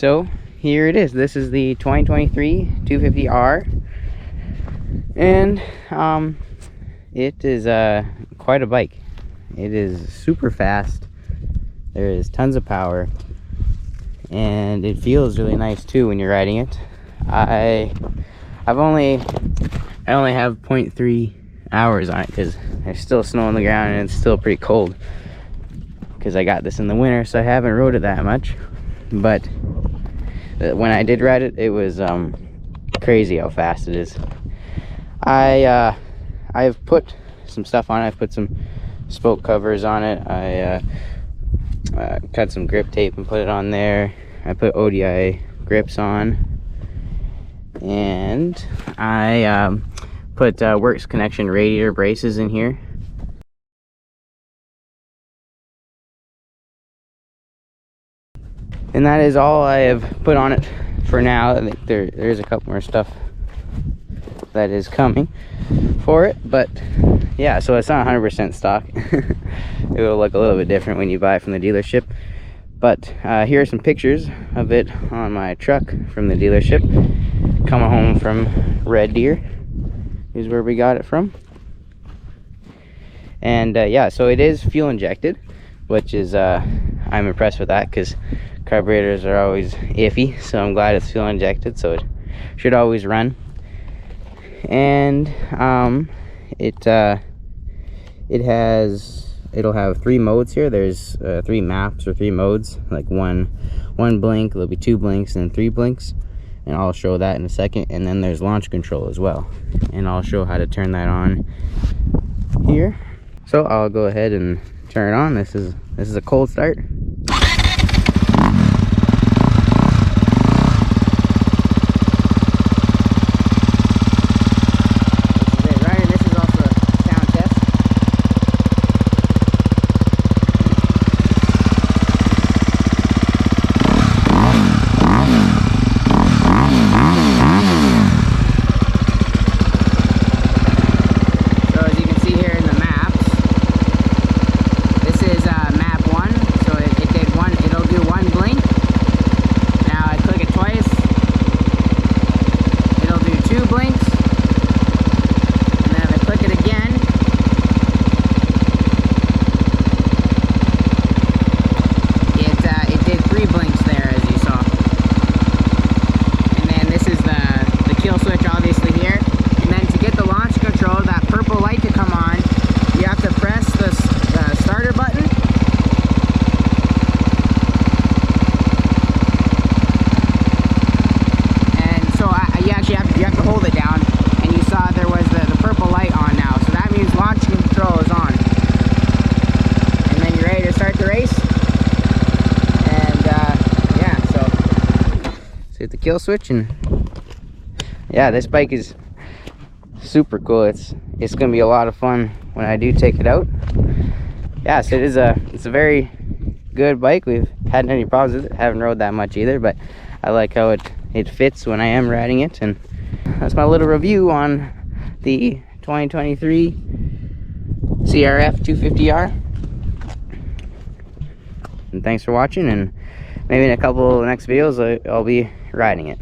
So here it is. This is the 2023 250R, and it is quite a bike. It is super fast. There is tons of power, and it feels really nice too when you're riding it. I only have 0.3 hours on it because there's still snow on the ground and it's still pretty cold, because I got this in the winter, so I haven't rode it that much. But when I did ride it, it was crazy how fast it is. I've put some stuff on it. I've put some spoke covers on it. I cut some grip tape and put it on there. I put ODI grips on, and I put Works Connection radiator braces in here. And that is all I have put on it for now. I think there's a couple more stuff that is coming for it, but yeah, so it's not 100% stock. It will look a little bit different when you buy it from the dealership. But here are some pictures of it on my truck from the dealership. Coming home from Red Deer is where we got it from. And yeah, so it is fuel injected, which is I'm impressed with that, because carburetors are always iffy. So I'm glad it's fuel injected, so it should always run. And it'll have 3 modes here. There's 3 maps or 3 modes, like one blink, there'll be 2 blinks and 3 blinks, and I'll show that in a second. And then there's launch control as well, and I'll show how to turn that on here. So I'll go ahead and turn it on. This is a cold start. Hit the kill switch, and yeah, this bike is super cool. It's gonna be a lot of fun when I do take it out. Yeah, so it's a very good bike. We've had any problems with it, haven't rode that much either, but I like how it fits when I am riding it. And that's my little review on the 2023 CRF250R. And thanks for watching, and maybe in a couple of the next videos I'll be riding it.